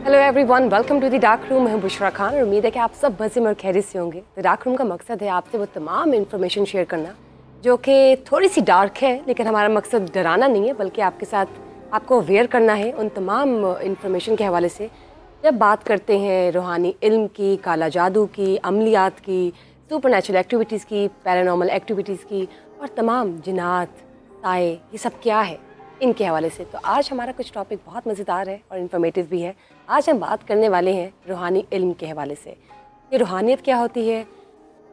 Hello everyone, welcome to the dark room. मैं बुशरा खान और उम्मीद है कि आप सब मज़े में और खैरियत से होंगे। द डार्क रूम का मकसद है आपसे वो तमाम इन्फॉर्मेशन शेयर करना जो कि थोड़ी सी डार्क है, लेकिन हमारा मकसद डराना नहीं है बल्कि आपके साथ आपको अवेयर करना है उन तमाम इन्फॉर्मेशन के हवाले से। जब बात करते हैं रूहानी इल्म की, काला जादू की, अमलियात की, सुपरनैचुरल एक्टिविटीज़ की, पैरानॉर्मल एक्टिविटीज़ की और तमाम जिन्नात, साए, ये सब क्या है इनके हवाले से, तो आज हमारा कुछ टॉपिक बहुत मज़ेदार है और इन्फॉर्मेटिव भी है। आज हम बात करने वाले हैं रूहानी इल्म के हवाले से। ये रूहानियत क्या होती है,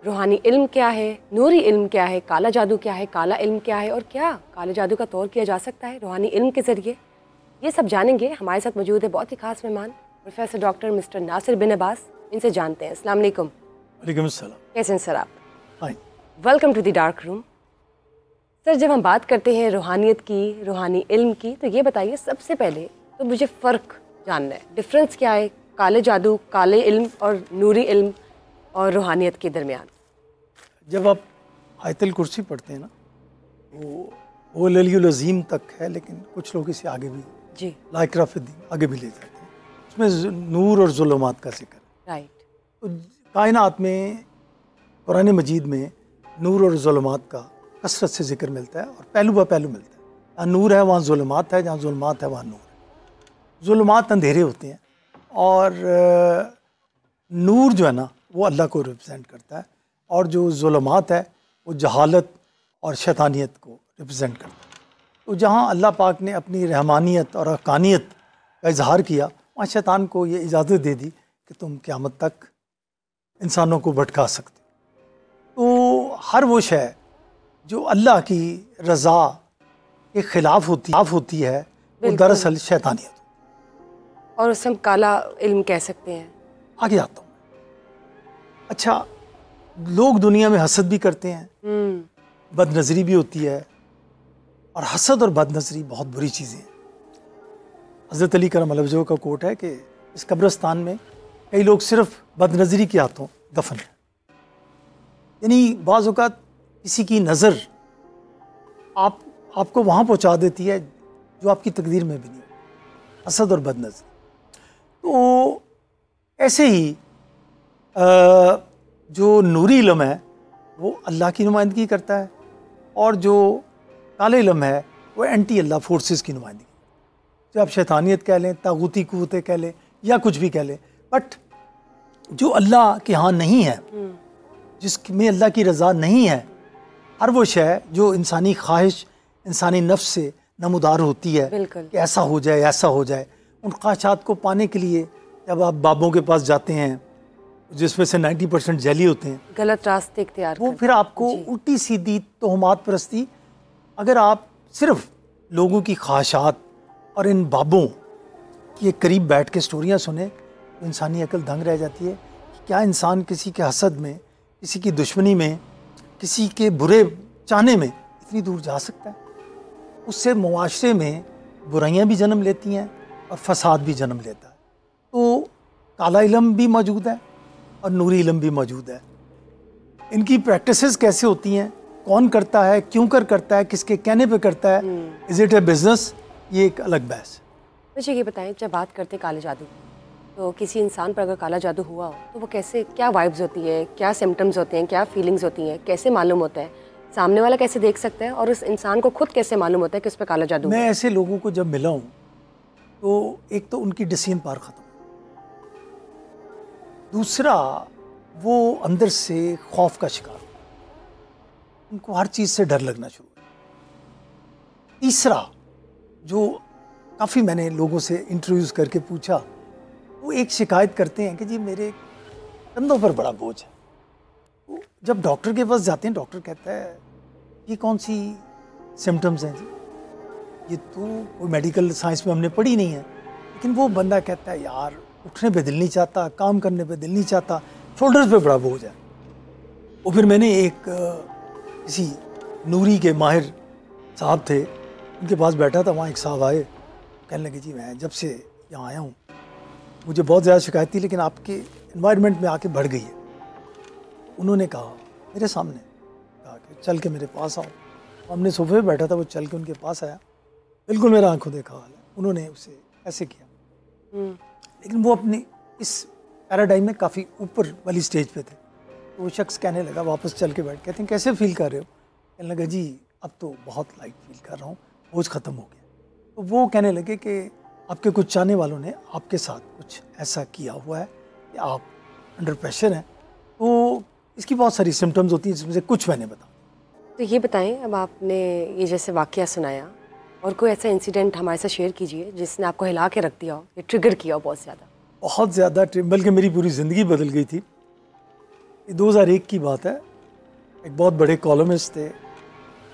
रूहानी इल्म क्या है, नूरी इल्म क्या है, काला जादू क्या है, काला इल्म क्या है और क्या काले जादू का तौर किया जा सकता है रूहानी इल्म के ज़रिए, ये सब जानेंगे। हमारे साथ मौजूद है बहुत ही खास मेहमान प्रोफेसर डॉक्टर मिस्टर नासिर बिन अब्बास। इनसे जानते हैं। अस्सलाम वालेकुम। वालेकुम अस्सलाम। कैसे हैं सर आप? Hi. Welcome to the dark room. Sir, जब हम बात करते हैं रूहानियत की, रूहानी इल्म की, तो ये बताइए सबसे पहले तो मुझे फ़र्क जानना है, डिफरेंस क्या है काले जादू, काले इल्म और नूरी इल्म और रूहानियत के दरमियान? जब आप आयतुल कुर्सी पढ़ते हैं ना, वो ललियुल अज़ीम तक है, लेकिन कुछ लोग इसे आगे भी जी लाइक्राफिद्दीन आगे भी ले जाते हैं। उसमें नूर और ज़ुल्मात का जिक्र है। राइट। तो कायनात में कुरान मजीद में नूर और ज़ुल्मात का कसरत से जिक्र मिलता है और पहलू ब पहलू मिलता है। जहाँ नूर है वहाँ ज़ुल्मात है, जहाँ ज़ुल्मात है वहाँ नूर है। ज़ुल्मात अंधेरे होते हैं और नूर जो है ना वो अल्लाह को रिप्रेजेंट करता है, और जो ज़ुल्मात है वो जहालत और शैतानियत को रिप्रेजेंट करता है। तो जहाँ अल्लाह पाक ने अपनी रहमानियत और हक़ानियत का इजहार किया, वहाँ शैतान को ये इजाज़त दे दी कि तुम क़यामत तक इंसानों को भटका सकते हो। तो हर वो शय जो अल्लाह की रज़ा के ख़िलाफ़ होती है वो दरअसल शैतानियत। और उसे हम काला इल्म कह सकते हैं। आगे आता हूँ। अच्छा, लोग दुनिया में हसद भी करते हैं, बदनज़री भी होती है, और हसद और बदनज़री बहुत बुरी चीज़ें हैं। हज़रत अली करम अलवजह का कोट है कि इस कब्रिस्तान में कई लोग सिर्फ बदनज़री के हाथों दफन हैं। यानी बाज़ औक़ात किसी की नज़र आपको वहाँ पहुँचा देती है जो आपकी तकदीर में भी नहीं, हसद और बदनज़री। तो ऐसे ही जो नूरी इल्म है वो अल्लाह की नुमाइंदगी करता है, और जो काले इल्म है वो एंटी अल्लाह फोर्सेस की नुमाइंदगी। जो आप शैतानियत कह लें, तागूती क़ुव्वतें कह लें, या कुछ भी कह लें, बट जो अल्लाह के यहाँ नहीं है, जिसमें अल्लाह की रज़ा नहीं है, हर वो शय जो इंसानी ख्वाहिश, इंसानी नफ्स से नमूदार होती है कि ऐसा हो जाए, ऐसा हो जाए, उन ख्वाहिशात को पाने के लिए जब आप बाबों के पास जाते हैं जिसमें से 90% जैली होते हैं, गलत रास्ते इख्तियार, वो फिर आपको उल्टी सीधी तोहमात परस्ती। अगर आप सिर्फ लोगों की ख्वाहिशात और इन बाबों के करीब बैठ के स्टोरियाँ सुने तो इंसानी अकल दंग रह जाती है कि क्या इंसान किसी के हसद में, किसी की दुश्मनी में, किसी के बुरे चाहने में इतनी दूर जा सकता है। उससे मुआशरे में बुराइयां भी जन्म लेती हैं और फसाद भी जन्म लेता है। तो काला इल्म भी मौजूद है और नूरी इल्म भी मौजूद है। इनकी प्रैक्टिसेस कैसे होती हैं, कौन करता है, क्यों करता है, किसके कहने पे करता है, इज़ इट ए बिजनेस, ये एक अलग बहस है। मुझे ये बताएं, जब बात करते काले जादू, तो किसी इंसान पर अगर काला जादू हुआ हो तो वो कैसे, क्या वाइब्स होती है, क्या सिम्टम्स होते हैं, क्या फीलिंग्स होती हैं, कैसे मालूम होता है, सामने वाला कैसे देख सकता है, और उस इंसान को खुद कैसे मालूम होता है कि उस पर काला जादू? मैं ऐसे लोगों को जब मिला हूँ तो एक तो उनकी डिसीजन पावर ख़त्म, दूसरा वो अंदर से खौफ का शिकार, उनको हर चीज़ से डर लगना शुरू हुआ, तीसरा जो काफ़ी मैंने लोगों से इंटरव्यूज़ करके पूछा, वो एक शिकायत करते हैं कि जी मेरे कंधों पर बड़ा बोझ है। तो जब डॉक्टर के पास जाते हैं, डॉक्टर कहता है ये कौन सी सिम्टम्स हैं जी, ये तो कोई मेडिकल साइंस में हमने पढ़ी नहीं है। लेकिन वो बंदा कहता है यार उठने पे दिल नहीं चाहता, काम करने पे दिल नहीं चाहता, शोल्डर्स पे बड़ा बोझ है। वो फिर मैंने एक किसी नूरी के माहिर साहब थे, उनके पास बैठा था, वहाँ एक साहब आए, कहने लगे जी मैं जब से यहाँ आया हूँ मुझे बहुत ज़्यादा शिकायत थी, लेकिन आपके इन्वायरमेंट में आके बढ़ गई है। उन्होंने कहा मेरे सामने, कहा कि चल के मेरे पास आओ। हमने सोफे पे बैठा था, वो चल के उनके पास आया, बिल्कुल मेरा आंखों देखा हाल है। उन्होंने उसे ऐसे किया, लेकिन वो अपने इस पैराडाइम में काफ़ी ऊपर वाली स्टेज पे थे। तो वो शख्स कहने लगा, वापस चल के बैठ, कहते हैं कैसे फील कर रहे हो? कहने लगा जी अब तो बहुत लाइट फील कर रहा हूँ, बोझ ख़त्म हो गया। तो वो कहने लगे कि आपके कुछ चाहने वालों ने आपके साथ कुछ ऐसा किया हुआ है कि आप अंडर प्रेशर हैं। तो इसकी बहुत सारी सिम्टम्स होती हैं, जिसमें से कुछ मैंने बताया। तो ये बताएं, अब आपने ये जैसे वाक़या सुनाया और कोई ऐसा इंसिडेंट हमारे साथ शेयर कीजिए जिसने आपको हिला के रख दिया हो या ट्रिगर किया हो बहुत ज़्यादा। बहुत ज़्यादा, बल्कि मेरी पूरी ज़िंदगी बदल गई थी। ये 2001 की बात है। एक बहुत बड़े कॉलमिस्ट थे,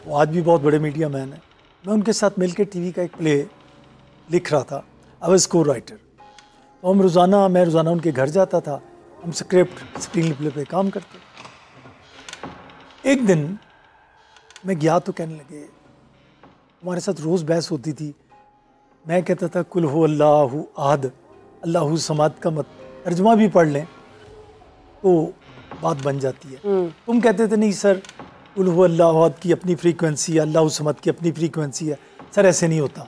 वो आज भी बहुत बड़े मीडिया मैन हैं। मैं उनके साथ मिलकर टीवी का एक प्ले लिख रहा था। आई वाज को राइटर। तो मैं रोज़ाना उनके घर जाता था, हम स्क्रिप्ट स्क्रीन प्ले पे काम करते। एक दिन मैं गया तो कहने लगे, हमारे साथ रोज़ बहस होती थी। मैं कहता था कुल हो अल्लाहु अहद, अल्लाहु समाद का मत तर्जुमा भी पढ़ लें तो बात बन जाती है। तुम कहते थे नहीं सर, कुल हो अल्लाहु अहद की अपनी फ्रीक्वेंसी है, अल्लाहु समाद की अपनी फ्रीक्वेंसी है, सर ऐसे नहीं होता।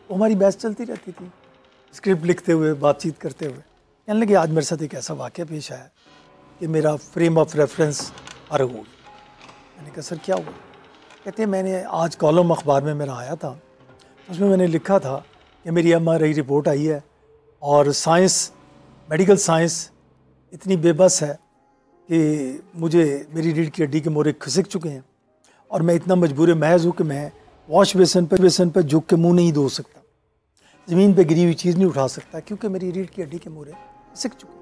तो हमारी बहस चलती रहती थी, स्क्रिप्ट लिखते हुए, बातचीत करते हुए। कहने लगे आज मेरे साथ एक ऐसा वाक़या पेश आया कि मेरा फ्रेम ऑफ रेफरेंस अलग हो गया। मैंने कहा सर क्या हुआ? कहते हैं मैंने आज कॉलम अखबार में मेरा आया था, उसमें मैंने लिखा था कि मेरी MRI रिपोर्ट आई है और साइंस, मेडिकल साइंस इतनी बेबस है कि मुझे मेरी रीढ़ की हड्डी के मोरे खिसक चुके हैं और मैं इतना मजबूर महज हूँ कि मैं वॉश बेसन पर झुक के मुंह नहीं धो सकता, ज़मीन पे गिरी हुई चीज़ नहीं उठा सकता, क्योंकि मेरी रीढ़ की हड्डी के मोरे खिसक चुके हैं।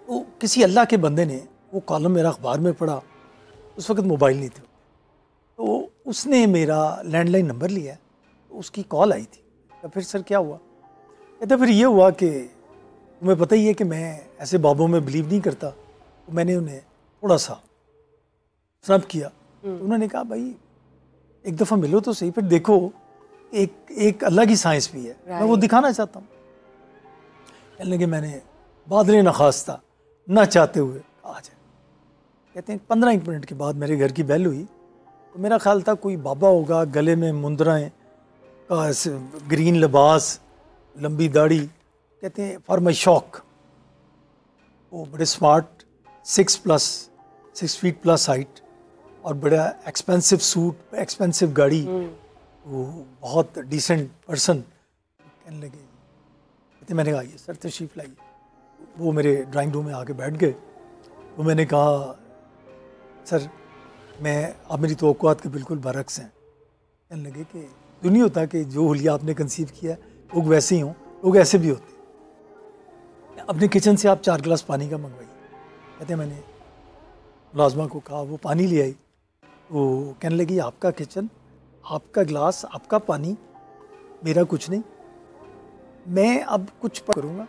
तो किसी अल्लाह के बंदे ने वो कॉलम मेरा अखबार में पढ़ा। उस वक्त मोबाइल नहीं थे, तो उसने मेरा लैंडलाइन नंबर लिया, तो उसकी कॉल आई थी। तो फिर सर क्या हुआ? कहते फिर ये हुआ कि तुम्हें पता ही है कि मैं ऐसे बाबों में बिलीव नहीं करता। तो मैंने उन्हें थोड़ा सा स्नब किया। तो उन्होंने कहा भाई एक दफ़ा मिलो तो सही, फिर देखो एक अल्लाह की साइंस भी है, मैं वो दिखाना चाहता हूँ। कहने लगे मैंने बादरे नखास्ता ना चाहते हुए आ जाए। कहते हैं 15 मिनट के बाद मेरे घर की बेल हुई, तो मेरा ख्याल था कोई बाबा होगा, गले में मुंदराएं का ग्रीन लिबास, लंबी दाढ़ी। कहते हैं फॉर माई शॉक वो बड़े स्मार्ट, 6 फीट प्लस हाइट और बड़ा एक्सपेंसिव सूट, एक्सपेंसिव गाड़ी, वो बहुत डिसेंट पर्सन। कहने लगे, कहते मैंने कहा ये सर तशरीफ़ लाइए। वो मेरे ड्राइंग रूम में आके बैठ गए। तो मैंने कहा सर मैं, आप मेरी तवक्कुआत के बिल्कुल बरक्स हैं। कहने लगे कि जो नहीं होता कि जो हुलिया आपने कंसीव किया लोग वैसे ही हों, लोग ऐसे भी होते। अपने किचन से आप 4 गिलास पानी का मंगवाइए। कहते हैं मैंने मुलाजमा को कहा, वो पानी ले आई। वो कहने लगी आपका किचन, आपका गिलास, आपका पानी, मेरा कुछ नहीं। मैं अब कुछ करूँगा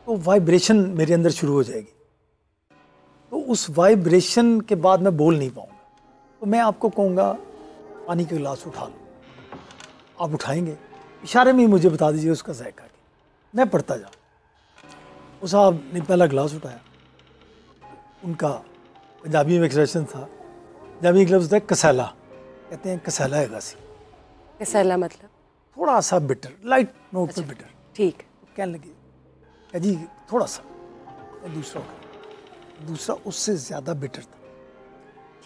तो वाइब्रेशन मेरे अंदर शुरू हो जाएगी, तो उस वाइब्रेशन के बाद मैं बोल नहीं पाऊँगा। तो मैं आपको कहूँगा पानी का गिलास उठा लो, आप उठाएंगे, इशारे में ही मुझे बता दीजिए उसका जायका क्या। मैं पढ़ता जा। उस साहब ने पहला गिलास उठाया, उनका पंजाबी में एक्सप्रेशन था, पंजाबी का लफ्ज़ होता है कसैला। कहते हैं कसैला है गासी। कसैला मतलब थोड़ा सा बिटर, लाइट नोट पे बिटर। ठीक। कहने लगे जी थोड़ा सा। दूसरा उससे ज़्यादा बिटर था।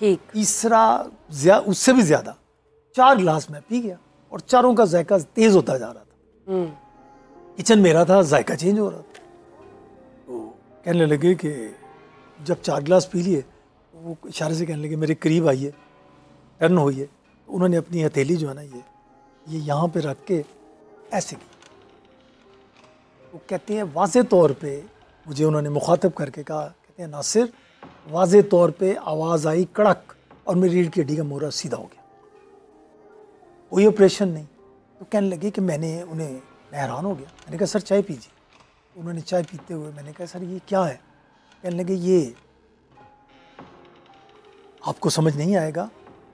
ठीक। तीसरा उससे भी ज़्यादा। 4 गिलास मैं पी गया और चारों का जायका तेज़ होता जा रहा था। किचन मेरा था, जायका चेंज हो रहा था। तो कहने लगे कि जब 4 गिलास पी लिए, वो इशारे से कहने लगे मेरे करीब आइए, टर्न होइए। तो उन्होंने अपनी हथेली जो है ना ये यहाँ पे रख के ऐसे की। वो कहते हैं वाज़े तौर पे मुझे उन्होंने मुखातब करके कहा, कहते हैं नासिर, वाज़े तौर पे आवाज़ आई कड़क और मेरी रीढ़ की हड्डी का मोरा सीधा हो गया, कोई ऑपरेशन नहीं। तो कहने लगे कि मैं हैरान हो गया। मैंने कहा सर चाय पीजिए। उन्होंने चाय पीते हुए मैंने कहा सर ये क्या है? कहने लगे ये आपको समझ नहीं आएगा,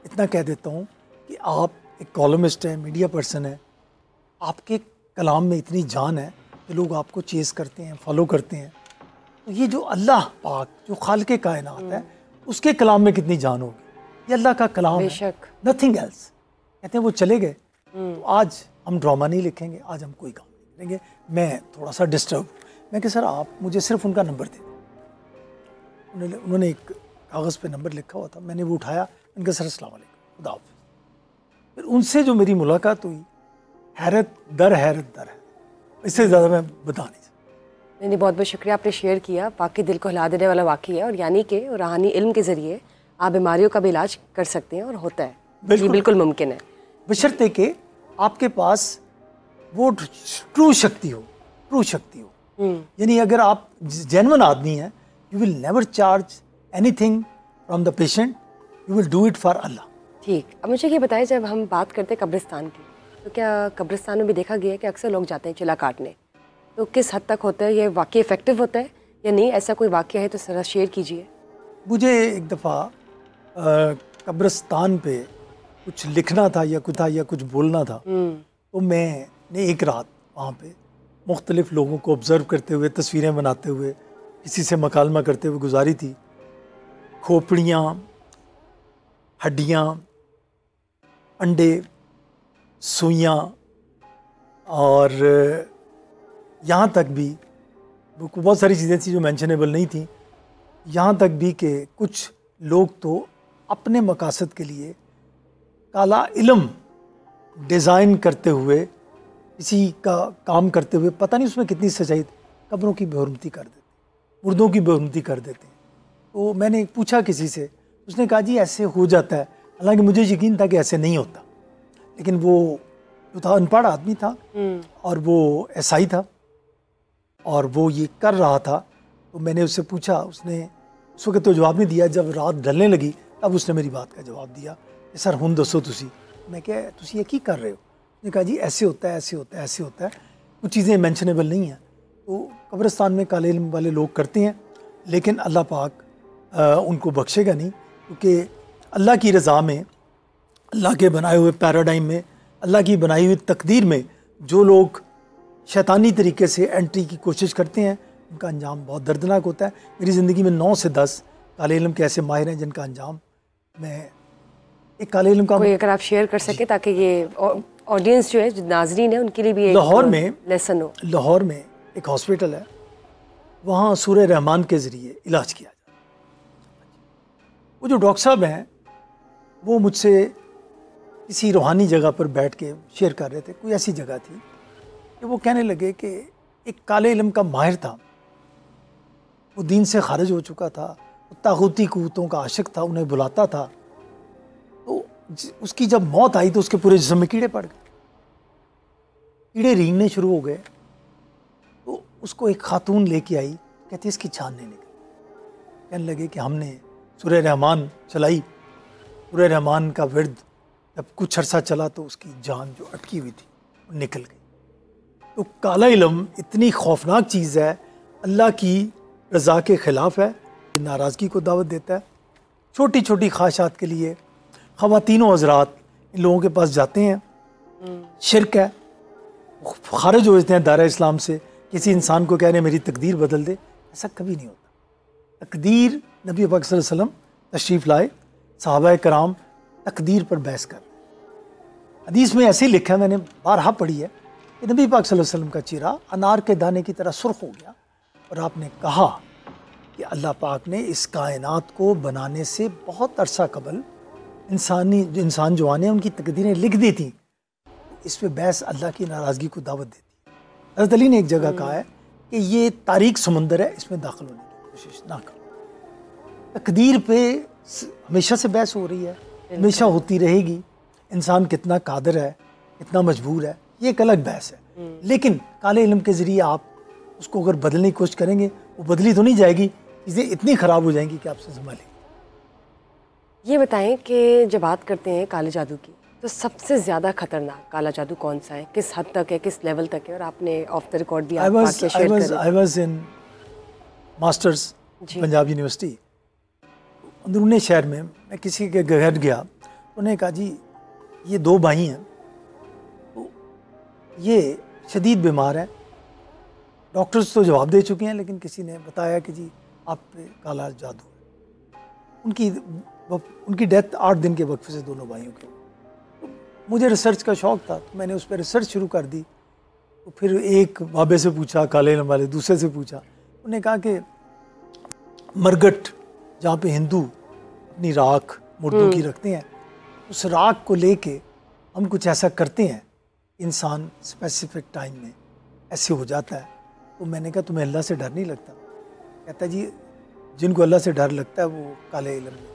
इतना कह देता हूँ कि आप एक कॉलमिस्ट हैं, मीडिया पर्सन है, आपके कलाम में इतनी जान है कि लोग आपको चेस करते हैं, फॉलो करते हैं। तो ये जो अल्लाह पाक जो खालिक़े कायनात है, उसके कलाम में कितनी जान होगी। ये अल्लाह का कलाम है, नथिंग एल्स। कहते हैं वो चले गए। तो आज हम ड्रामा नहीं लिखेंगे, आज हम कोई काम नहीं। कहेंगे मैं थोड़ा सा डिस्टर्ब। मैं कि सर आप मुझे सिर्फ उनका नंबर दे दें। उन्होंने एक कागज़ पे नंबर लिखा हुआ था, मैंने वो उठाया, उनके सर अस्सलाम वालेकुम, खुदा हाफ़िज़। फिर उनसे जो मेरी मुलाकात हुई, हैरत दर है, इससे ज़्यादा मैं बता नहीं सकता। नहीं, बहुत बहुत शुक्रिया, आपने शेयर किया। वाकई दिल को हिला देने वाला वाक़ई है, और यानी कि रूहानी इल्म के ज़रिए आप बीमारियों का भी इलाज कर सकते हैं, और होता है, ये बिल्कुल मुमकिन है, बशर्ते कि आपके पास वो ट्रू शक्ति हो। यानी अगर आप जेन्युइन आदमी हैं, you will never charge anything from the patient, you will do it for अल्लाह। ठीक, अब मुझे ये बताएं, जब हम बात करते हैं कब्रिस्तान की, तो क्या कब्रिस्तान में भी देखा गया है कि अक्सर लोग जाते हैं चिला काटने, तो किस हद तक होता है ये वाकई इफ़ेक्टिव होता है या नहीं? ऐसा कोई वाक़या है तो ज़रा शेयर कीजिए। मुझे एक दफ़ा कब्रिस्तान पे कुछ लिखना था या कुछ बोलना था, तो मैंने एक रात वहाँ पे मुख्तलिफ़ लोगों को ऑब्ज़र्व करते हुए, तस्वीरें बनाते हुए, किसी से मकालमा करते हुए गुजारी थी। खोपड़ियाँ, हड्डियाँ, अंडे, सुइयाँ, और यहाँ तक भी बहुत सारी चीज़ें थी जो मेंशनेबल नहीं थी। यहाँ तक भी कि कुछ लोग तो अपने मकासद के लिए काला इल्म डिज़ाइन करते हुए, किसी का काम करते हुए, पता नहीं उसमें कितनी सच्चाई, कब्रों की बेहुरमती कर देते, मुर्दों की बेहुरमती कर देते हैं। तो मैंने पूछा किसी से, उसने कहा जी ऐसे हो जाता है। हालांकि मुझे यकीन था कि ऐसे नहीं होता, लेकिन वो जो था अनपढ़ आदमी था और वो ईसाई था और वो ये कर रहा था। तो मैंने उससे पूछा, उसने उस वक्त तो जवाब नहीं दिया। जब रात ढलने लगी तब उसने मेरी बात का जवाब दिया कि सर हुन दसो तुसी। मैं क्या तुसी ये की कर रहे हो? उसने कहा जी ऐसे होता है, ऐसे होता है, ऐसे होता है। कुछ चीज़ें मेंशनेबल नहीं हैं। तो कब्रिस्तान में काले इल्म वाले लोग करते हैं, लेकिन अल्लाह पाक उनको बख्शेगा नहीं, क्योंकि अल्लाह की रज़ा में, अल्लाह के बनाए हुए पैराडाइम में, अल्लाह की बनाई हुई तकदीर में जो लोग शैतानी तरीके से एंट्री की कोशिश करते हैं, उनका अंजाम बहुत दर्दनाक होता है। मेरी ज़िंदगी में 9 से 10 काले इल्म के ऐसे माहिर हैं जिनका अंजाम, मैं एक काले इल्म का कोई अगर आप शेयर कर सके ताकि ये ऑडियंस जो है, जो नाजरीन है, उनके लिए भी लाहौर में लेसन हो। लाहौर में एक हॉस्पिटल है, वहाँ सूरह रहमान के ज़रिए इलाज किया जाता है। वो जो डॉक्टर साहब हैं वो मुझसे किसी रूहानी जगह पर बैठ के शेयर कर रहे थे। कोई ऐसी जगह थी कि वो कहने लगे कि एक काले इल्म का माहिर था, वो दीन से खारिज हो चुका था, वो तागूती क़ुव्वतों का आशिक था, उन्हें बुलाता था। तो उसकी जब मौत आई तो उसके पूरे जिस्म में कीड़े पड़ गए, कीड़े रेंगने शुरू हो गए। तो उसको एक खातून लेके आई, कहती इसकी जान नहीं निकली। कहने लगे कि हमने सूरह रहमान चलाई, सूरह रहमान का विर्द जब कुछ अरसा चला तो उसकी जान जो अटकी हुई थी वो निकल गई। तो काला इल्म इतनी खौफनाक चीज़ है, अल्लाह की रज़ा के ख़िलाफ़ है, नाराज़गी को दावत देता है। छोटी छोटी ख्वाहिशात के लिए ख़वातीनों हज़रात इन लोगों के पास जाते हैं, शिरक है, खारिज हो जाते हैं दायरा इस्लाम से। किसी इंसान को कह रहे मेरी तकदीर बदल दे, ऐसा कभी नहीं होता। तकदीर, नबी पाक सल्लल्लाहु अलैहि वसल्लम तशरीफ़ लाए, सहाबा कराम तकदीर पर बहस कर। हदीस में ऐसे ही लिखा है, मैंने बारहा पढ़ी है, कि नबी पाक सल्लल्लाहु अलैहि वसल्लम का चेहरा अनार के दाने की तरह सुर्ख हो गया और आपने कहा कि अल्लाह पाक ने इस कायनात को बनाने से बहुत अरसा कबल इंसान जो आने उनकी तकदीरें लिख दी थी। इस पर बहस अल्लाह की नाराज़गी को दावत देती है। हज़रत अली ने एक जगह कहा है कि ये तारीक समुंदर है, इसमें दाखिल होने की कोशिश ना करो। तकदीर पे हमेशा से बहस हो रही है, हमेशा होती रहेगी। इंसान कितना कादिर है, कितना मजबूर है, ये एक अलग बहस है। लेकिन काले इल्म के ज़रिए आप उसको अगर बदलने की कोशिश करेंगे, वो बदली तो नहीं जाएगी, चीज़ें इतनी ख़राब हो जाएंगी कि आपसे संभालेंगे। ये बताएं कि जब बात करते हैं काले जादू की, तो सबसे ज़्यादा खतरनाक काला जादू कौन सा है, किस हद तक है, किस लेवल तक है? और आपने ऑफ द रिकॉर्ड भी I was in masters Punjab university, अंदरूनी शहर में। मैं किसी के घर गया, उन्होंने कहा जी ये 2 भाई हैं, तो ये शदीद बीमार हैं, डॉक्टर्स तो जवाब दे चुके हैं, लेकिन किसी ने बताया कि जी आप पे काला जादू है। उनकी डेथ 8 दिन के वक्फे से दोनों भाइयों के। तो मुझे रिसर्च का शौक़ था, तो मैंने उस पर रिसर्च शुरू कर दी। तो फिर एक बाबे से पूछा, काले इल्म वाले, दूसरे से पूछा, उन्होंने कहा कि मरगट जहाँ पे हिंदू अपनी राख मुर्दों की रखते हैं, उस राख को लेके हम कुछ ऐसा करते हैं, इंसान स्पेसिफिक टाइम में ऐसे हो जाता है। तो मैंने कहा तुम्हें अल्लाह से डर नहीं लगता? कहता जी जिनको अल्लाह से डर लगता है वो काले इल्म में।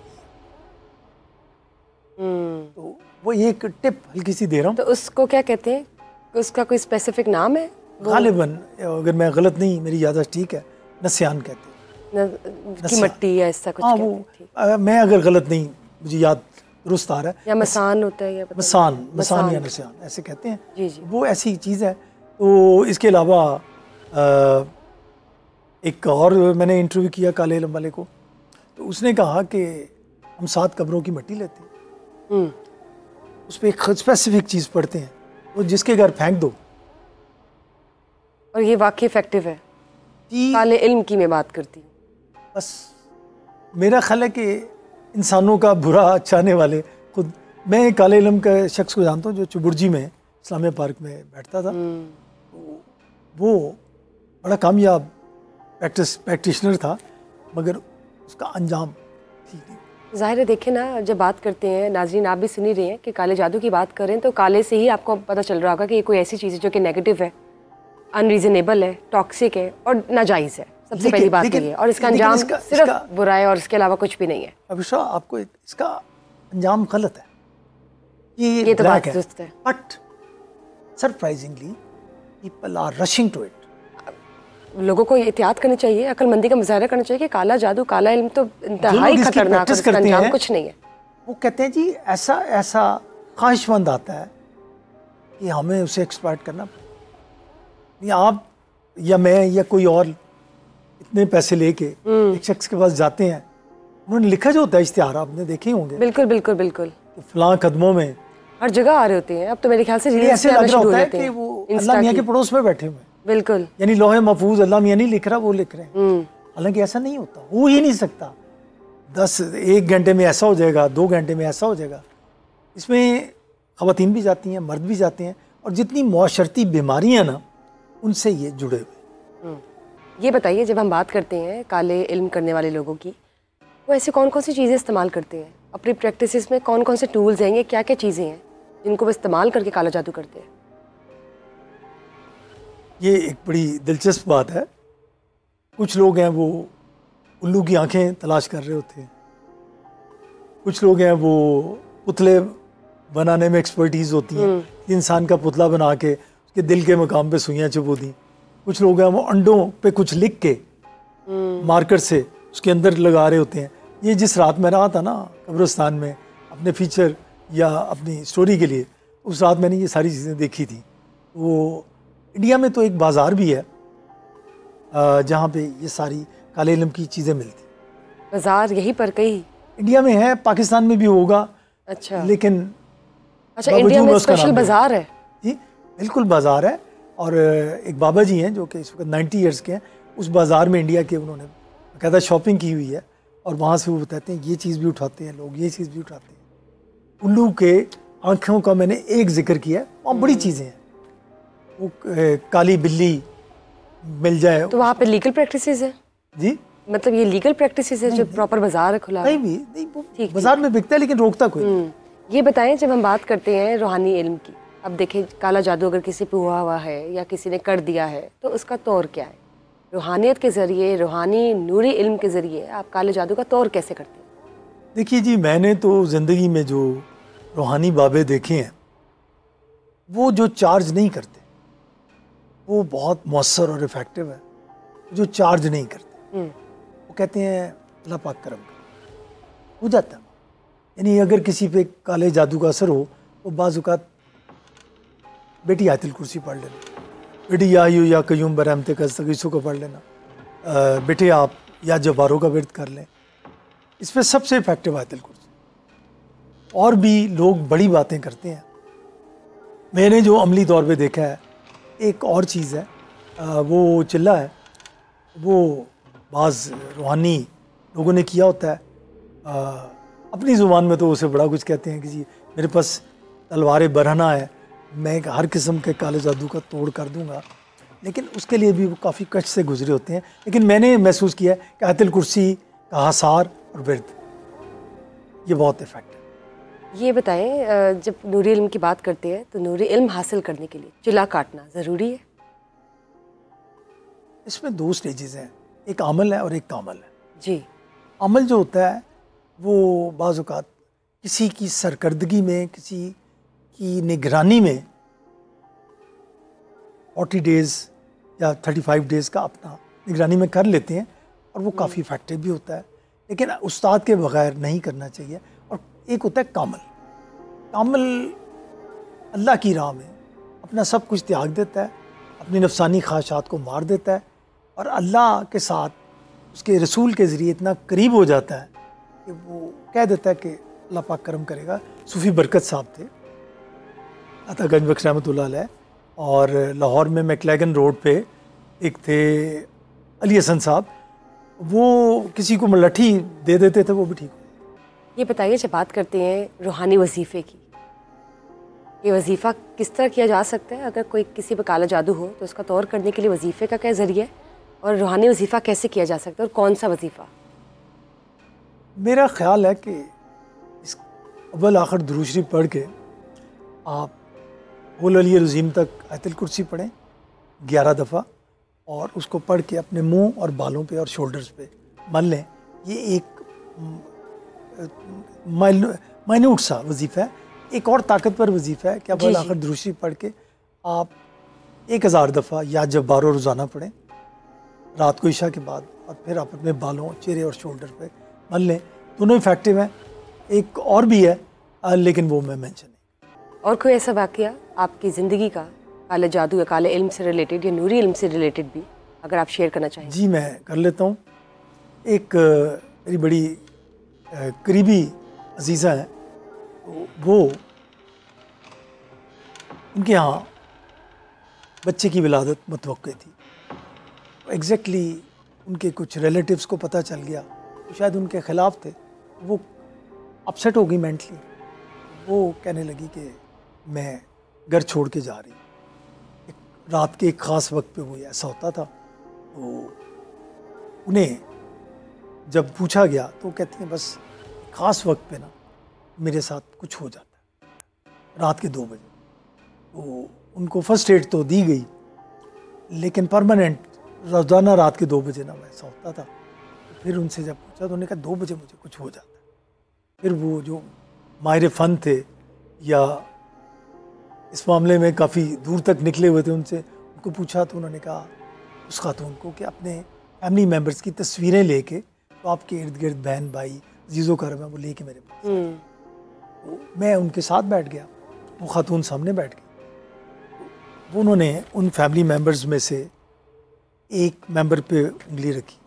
तो वो एक टिप हल्की सी दे रहा हूँ। तो उसको क्या कहते हैं? उसका कोई स्पेसिफिक नाम है? गालिबन, अगर मैं गलत नहीं, मेरी याददाश्त ठीक है, नस्यान कहते हैं। की मट्टी या ऐसा कुछ? हाँ वो मैं अगर गलत नहीं, मुझे याद दुरुस्त आ रहा है, या मसान होता है, या मसान या नस्यान ऐसे कहते हैं। जी जी। वो ऐसी चीज़ है। तो इसके अलावा एक और मैंने इंटरव्यू किया काले इल्म वाले को, तो उसने कहा कि हम 7 कब्रों की मिट्टी लेते हैं, उस पर एक स्पेसिफिक चीज़ पढ़ते हैं, वो जिसके घर फेंक दो। और ये वाकई इफेक्टिव है? काले इल्म की मैं बात करती हूँ। बस मेरा ख्याल है कि इंसानों का बुरा चाहने वाले खुद, मैं काले इल्म का शख्स को जानता हूँ जो चुबुर्जी में इस्लामिया पार्क में बैठता था। तो वो बड़ा कामयाब प्रैक्टिशनर था, मगर उसका अंजाम ठीक नहीं। ज़ाहिर है, देखें ना, जब बात करते हैं, नाज़रीन आप भी सुन ही रहे हैं कि काले जादू की बात करें तो काले से ही आपको पता चल रहा होगा कि ये कोई ऐसी चीज़ है जो कि नेगेटिव है, अनरीजनेबल है, टॉक्सिक है और नाजायज़ है। सबसे पहली बात ये है, और इसका अंजाम सिर्फ बुरा है और इसके अलावा कुछ भी नहीं है। अभिषा, आपको इसका अंजाम गलत है, ये तो बात दुरुस्त है। But surprisingly people are rushing to it. लोगों को एहतियात करनी चाहिए, अक्लमंदी का मुजाहरा करना चाहिए कि काला जादू, काला इल्म तो इंतहाई खतरनाक है, इसका अंजाम कुछ नहीं है। वो कहते हैं जी ऐसा ख्वाहिशमंद आता है कि हमें उसे एक्सप्लॉइट करना पड़े। आप या मैं या कोई और इतने पैसे लेके एक शख्स के पास जाते हैं, उन्होंने लिखा जो होता है इश्तिहार, आपने देखे ही होंगे। बिल्कुल बिल्कुल बिल्कुल। फलां कदमों में हर जगह आ रहे होते हैं। अब तो मेरे ख्याल से ऐसे लग रहा होता है कि वो अल्लाह मियां के पड़ोस में बैठे हुए हैं। बिल्कुल, यानी लोहे महफूज अल्लाह मियां नहीं लिख रहा, वो लिख रहे हैं। हालांकि ऐसा नहीं होता, हो ही नहीं सकता। 1 घंटे में ऐसा हो जाएगा, 2 घंटे में ऐसा हो जाएगा। इसमें ख़वातीन भी जाती हैं, मर्द भी जाते हैं, और जितनी मुआशरती बीमारियां ना, उनसे ये जुड़े हुए। ये बताइए, जब हम बात करते हैं काले इल्म करने वाले लोगों की, वो ऐसे कौन कौन सी चीज़ें इस्तेमाल करते हैं अपनी प्रैक्टिसेस में? कौन कौन से टूल्स हैं, ये क्या क्या चीज़ें हैं जिनको वो इस्तेमाल करके काला जादू करते हैं? ये एक बड़ी दिलचस्प बात है। कुछ लोग हैं वो उल्लू की आंखें तलाश कर रहे होते हैं, कुछ लोग हैं वो पुतले बनाने में एक्सपर्टीज़ होती हैं, इंसान का पुतला बना के उसके दिल के मकाम पे सुइयाँ चुभो दी। कुछ लोग हैं वो अंडों पे कुछ लिख के मार्कर से उसके अंदर लगा रहे होते हैं। ये जिस रात में रहा था ना कब्रिस्तान में अपने फीचर या अपनी स्टोरी के लिए, उस रात मैंने ये सारी चीज़ें देखी थी। वो इंडिया में तो एक बाज़ार भी है जहाँ पे ये सारी काले इल्म की चीज़ें मिलती। बाज़ार यहीं पर कहीं इंडिया में है, पाकिस्तान में भी होगा। अच्छा, लेकिन अच्छा, इंडिया में स्पेशल बाज़ार है? जी बिल्कुल बाज़ार है। और एक बाबा जी हैं जो कि इस वक्त 90 ईयर्स के हैं, उस बाज़ार में इंडिया के उन्होंने बाकायदा शॉपिंग की हुई है, और वहाँ से वो बताते हैं ये चीज़ भी उठाते हैं लोग, ये चीज़ भी उठाते हैं। उल्लू के आँखों का मैंने एक जिक्र किया है, वहाँ बड़ी चीज़ें हैं। वो काली बिल्ली मिल जाए तो वहाँ पे लीगल प्रैक्टिसेस है? जी, मतलब ये लीगल प्रैक्टिसेस है जो प्रॉपर बाज़ार खुला? नहीं भी नहीं, बाज़ार में बिकता है लेकिन रोकता कोई। ये बताएं, जब हम बात करते हैं रूहानी इल्म की, अब देखें काला जादू अगर किसी पे हुआ है या किसी ने कर दिया है तो उसका तौर क्या है? रूहानियत के ज़रिए, रूहानी नूरी इल्म के ज़रिए आप काले जादू का तौर कैसे करते हैं? देखिए जी, मैंने तो ज़िंदगी में जो रूहानी बाबे देखे हैं, वो जो चार्ज नहीं करते वो बहुत मौसर और इफ़ेक्टिव है। जो चार्ज नहीं करते वो कहते हैं अल्लाह पाक करम कर हो जाता है। यानी अगर किसी पे काले जादू का असर हो तो बाज़ औक़ात बेटी आयतुल कुर्सी पढ़ लेना, बेटी या यूं या कयूम बरहमते का सगीसों को पढ़ लेना, बेटे आप या जबारों का विर्द कर लें, इस पर सबसे इफेक्टिव आयतुल कुर्सी। और भी लोग बड़ी बातें करते हैं। मैंने जो अमली तौर पे देखा है, एक और चीज़ है, वो चिल्ला है, वो बाज़ रूहानी लोगों ने किया होता है। अपनी ज़ुबान में तो उसे बड़ा कुछ कहते हैं कि जी मेरे पास तलवार बरहना है, मैं हर किस्म के काले जादू का तोड़ कर दूंगा, लेकिन उसके लिए भी वो काफ़ी कष्ट से गुजरे होते हैं। लेकिन मैंने महसूस किया कि आयतुल कुर्सी का हसार और विर्द ये बहुत इफेक्ट है। ये बताएं, जब नूरी इल्म की बात करते हैं तो नूरी इल्म हासिल करने के लिए चुला काटना ज़रूरी है? इसमें दो स्टेजेस हैं, एक अमल है और एक कामल है। जी। अमल जो होता है वो बाज़ औक़ात किसी की सरकर्दगी में, किसी की निगरानी में 40 डेज़ या 35 डेज़ का अपना निगरानी में कर लेते हैं और वो काफ़ी इफेक्टिव भी होता है, लेकिन उस्ताद के बगैर नहीं करना चाहिए। और एक होता है कामल। कामल अल्लाह की राह में अपना सब कुछ त्याग देता है, अपनी नफसानी ख्वाहिशात को मार देता है और अल्लाह के साथ उसके रसूल के ज़रिए इतना करीब हो जाता है कि वो कह देता है कि अल्लाह पाक करम करेगा। सूफ़ी बरकत साहब थे, अतागंज बख्श रहमतुल्लाह अलैह, और लाहौर में मैकलेगन रोड पे एक थे अली हसन साहब, वो किसी को लठी दे देते थे, वो भी ठीक हो। ये बताइए, जब बात करते हैं रूहानी वजीफ़े की, ये वजीफ़ा किस तरह किया जा सकता है? अगर कोई किसी पर काला जादू हो तो उसका तौर करने के लिए वजीफ़े का क्या ज़रिया है, और रूहानी वजीफ़ा कैसे किया जा सकता है और कौन सा वजीफ़ा? मेरा ख्याल है कि इस अव्वल आखिर दुरूद शरीफ पढ़ के आप कुल अली रज़ीम तक आयतुल कुर्सी पढ़ें 11 दफ़ा और उसको पढ़ के अपने मुंह और बालों पे और शोल्डर्स पे मल लें। ये एक माइन्यूट सा वजीफ़ा है। एक और ताकतवर वजीफ़ा है कि अव्वल आखिर दुरूद शरीफ पढ़ के आप 1000 दफ़ा या जब्बारो रोज़ाना पढ़ें रात को इशा के बाद, और फिर आप अपने बालों, चेहरे और शोल्डर पे मल लें। दोनों इफेक्टिव हैं। एक और भी है, लेकिन वो मैं मेंशन नहीं। और कोई ऐसा वाक़या आपकी ज़िंदगी का काले जादू या काले इल्म से रिलेटेड या नूरी इल्म से रिलेटेड भी, अगर आप शेयर करना चाहें? जी, मैं कर लेता हूँ। एक मेरी बड़ी करीबी अजीज़ा हैं, तो वो उनके यहाँ बच्चे की विलादत मुतवक्के थी। एग्जैक्टली उनके कुछ रिलेटिव्स को पता चल गया, तो शायद उनके ख़िलाफ़ थे। वो अपसेट हो गई मेंटली। वो कहने लगी कि मैं घर छोड़ के जा रही। रात के एक ख़ास वक्त पे वो ऐसा होता था। तो उन्हें जब पूछा गया तो वो कहती हैं बस ख़ास वक्त पे ना मेरे साथ कुछ हो जाता है, रात के 2 बजे। तो उनको फर्स्ट एड तो दी गई, लेकिन परमानेंट रोज़ाना रात के 2 बजे ना वैसा होता था। तो फिर उनसे जब पूछा तो उन्होंने कहा 2 बजे मुझे कुछ हो जाता है। फिर वो जो माहिर फ़न थे या इस मामले में काफ़ी दूर तक निकले हुए थे, उनको पूछा तो उन्होंने कहा उस खातून को कि अपने फैमिली मेम्बर्स की तस्वीरें लेके, तो आपके इर्द गिर्द बहन भाई अजीज़ो करम है, वो लेके मेरे पास। तो मैं उनके साथ बैठ गया, वो खातून सामने बैठ गई। वो उन्होंने उन फैमिली मेम्बर्स में से एक मेंबर पे उंगली रखी,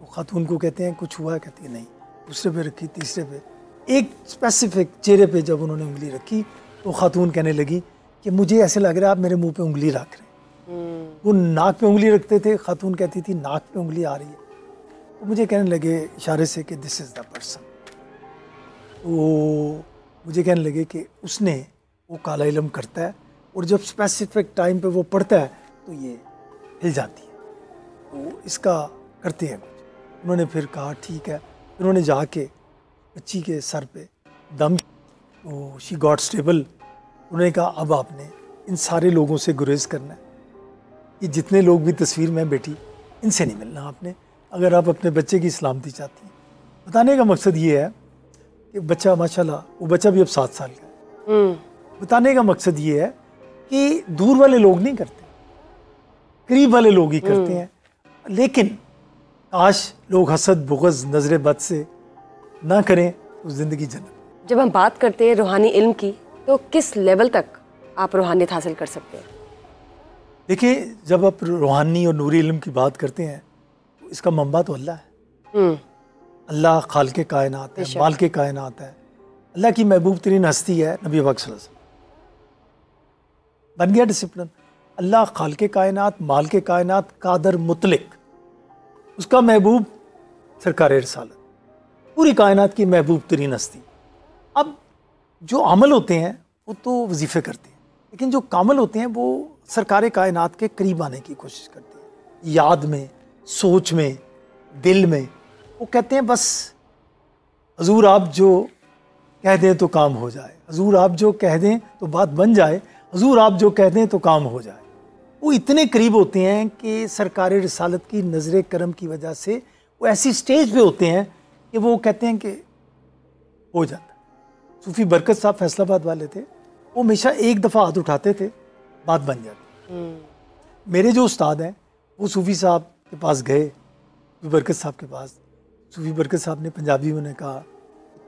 तो खातून को कहते हैं कुछ हुआ? कहती है नहीं। दूसरे पे रखी, तीसरे पे, एक स्पेसिफिक चेहरे पे जब उन्होंने उंगली रखी तो खातून कहने लगी कि मुझे ऐसे लग रहा है आप मेरे मुंह पे उंगली रख रहे हैं। वो नाक पे उंगली रखते थे, खातून कहती थी नाक पे उंगली आ रही है। तो मुझे कहने लगे इशारे से कि दिस इज़ द पर्सन। तो मुझे कहने लगे कि उसने वो काला इल्म करता है और जब स्पेसिफिक टाइम पे वो पढ़ता है तो ये हिल जाती है, तो इसका करते हैं कुछ। उन्होंने फिर कहा ठीक है। फिर उन्होंने जाके बच्ची के सर पे दम, तो शी गॉट स्टेबल। उन्होंने कहा अब आपने इन सारे लोगों से गुरेज करना है, ये जितने लोग भी तस्वीर में बैठी इनसे नहीं मिलना आपने, अगर आप अपने बच्चे की सलामती चाहती हैं। बताने का मकसद ये है कि बच्चा माशाल्लाह, वो बच्चा भी अब 7 साल का है। बताने का मकसद ये है कि दूर वाले लोग नहीं करते, करीब वाले लोग ही करते हैं। लेकिन काश लोग हसद, बुग़्ज़, नज़र बद से ना करें तो ज़िंदगी जन्नत। जब हम बात करते हैं रूहानी इल्म की, तो किस लेवल तक आप रूहानियत हासिल कर सकते हैं? देखिए, जब आप रूहानी और नूरी इल्म की बात करते हैं तो इसका मंबा तो अल्लाह है। अल्लाह खालिक़े कायनात है, मालिके कायनात है। अल्लाह की महबूब तरीन हस्ती है नबी पाक सल्लल्लाहु अलैहि वसल्लम। बन गया डिसिप्लिन। अल्लाह खालिक़े कायनात, मालिके कायनात, कादर मुतलिक, उसका महबूब सरकार रिसालत, पूरी कायनात की महबूब तरीन हस्ती। अब जो अमल होते हैं वो तो वजीफ़े करते हैं, लेकिन जो कामल होते हैं वो सरकार कायनात के करीब आने की कोशिश करते हैं, याद में, सोच में, दिल में। वो कहते हैं बस हजूर आप जो कह दें तो काम हो जाए, हजूर आप जो कह दें तो बात बन जाए, हजूर आप जो कह दें तो काम हो जाए। वो इतने करीब होते हैं कि सरकार रिसालत की नज़र करम की वजह से वो ऐसी स्टेज पे होते हैं कि वो कहते हैं कि हो जाता। सूफ़ी बरकत साहब फैसलाबाद वाले थे, वो हमेशा एक दफ़ा हाथ उठाते थे, बात बन जाती। मेरे जो उस्ताद हैं वो सूफ़ी साहब के पास गए, सूफ़ी बरकत साहब के पास। सूफ़ी बरकत साहब ने पंजाबी में कहा,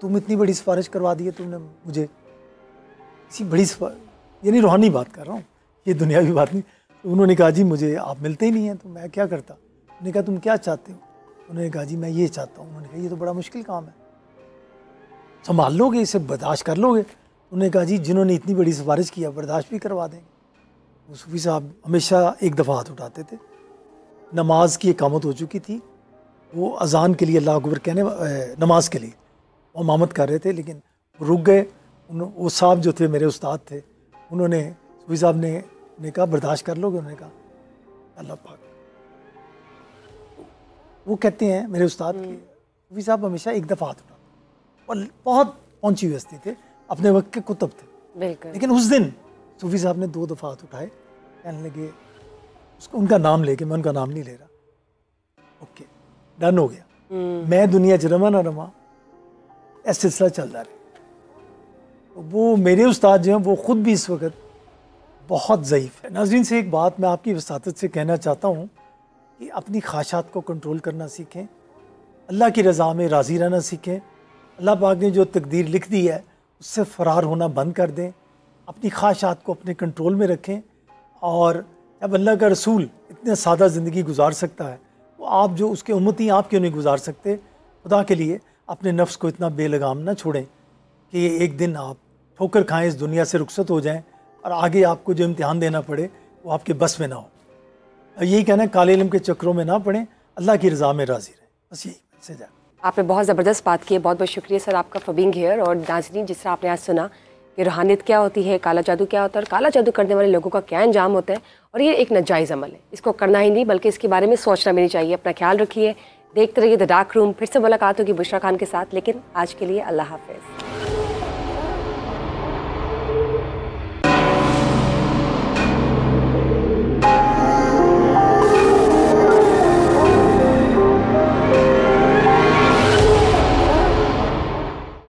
तुम इतनी बड़ी सिफारिश करवा दी है तुमने मुझे, इसी बड़ी यानी रूहानी बात कर रहा हूँ, ये दुनियावी बात नहीं। तो उन्होंने कहा जी मुझे आप मिलते ही नहीं हैं तो मैं क्या करता। उन्होंने कहा तुम क्या चाहते हो? उन्होंने कहा जी मैं ये चाहता हूँ। उन्होंने कहा ये तो बड़ा मुश्किल काम है, संभाल लोगे, इसे बर्दाश्त कर लोगे? उन्होंने कहा जी जिन्होंने इतनी बड़ी सिफारिश किया बर्दाश्त भी करवा देंगे। वो सूफ़ी साहब हमेशा एक दफ़ा हाथ उठाते थे। नमाज की इकामत हो चुकी थी, वो अजान के लिए अल्लाह अकबर कहने नमाज के लिए वो इमामत कर रहे थे, लेकिन रुक गए। वो साहब जो थे मेरे उस्ताद थे, उन्होंने सूफ़ी साहब ने कहा बर्दाश्त कर लोगे? उन्होंने कहा अल्लाह पाक। वो कहते हैं मेरे उस्ताद के सूफ़ी साहब हमेशा एक दफ़ा हाथ उठाते और बहुत पहुंची हुई हस्ती थे, अपने वक्त के कुतुब थे। लेकिन उस दिन सूफ़ी साहब ने 2 दफ़ा हाथ उठाए, कहने लगे उसको उनका नाम लेके, मैं उनका नाम नहीं ले रहा, ओके डन हो गया, मैं दुनिया च रमा ना रमा, ऐसा सिलसिला चल रहा है। वो मेरे उस्ताद जो हैं वो ख़ुद भी इस वक्त बहुत ज़ईफ़ है। नाज़रीन से एक बात मैं आपकी वसातत से कहना चाहता हूँ कि अपनी ख्वाहिशात को कंट्रोल करना सीखें, अल्लाह की रज़ा में राज़ी रहना सीखें। अल्लाह पाक ने जो तकदीर लिख दी है उससे फ़रार होना बंद कर दें, अपनी ख्वाहिशात को अपने कंट्रोल में रखें। और जब अल्लाह का रसूल इतने सादा ज़िंदगी गुजार सकता है तो आप जो उसके उम्मती आप क्यों नहीं गुजार सकते? खुदा के लिए अपने नफ्स को इतना बेलगाम ना छोड़ें कि एक दिन आप ठोकर खाएं, इस दुनिया से रुखसत हो जाएं और आगे आपको जो इम्तिहान देना पड़े वो आपके बस में ना हो। यही कहना है काले इल्म के चक्रों में ना पड़ें, अल्लाह की रज़ा में राज़ी रहें, बस यही मैसेज है। आपने बहुत ज़बरदस्त बात की है, बहुत बहुत शुक्रिया सर आपका फॉर बीइंग हियर। और नाज़रीन जिस तरह आपने आज सुना कि रूहानियत क्या होती है, काला जादू क्या होता है और काला जादू करने वाले लोगों का क्या अंजाम होता है, और ये एक नाजायज़ अमल है, इसको करना ही नहीं बल्कि इसके बारे में सोचना भी नहीं चाहिए। अपना ख्याल रखिए, देखते रहिए द डार्क रूम। फिर से मुलाकात होगी बुशरा खान के साथ, लेकिन आज के लिए अल्लाह हाफ़िज़।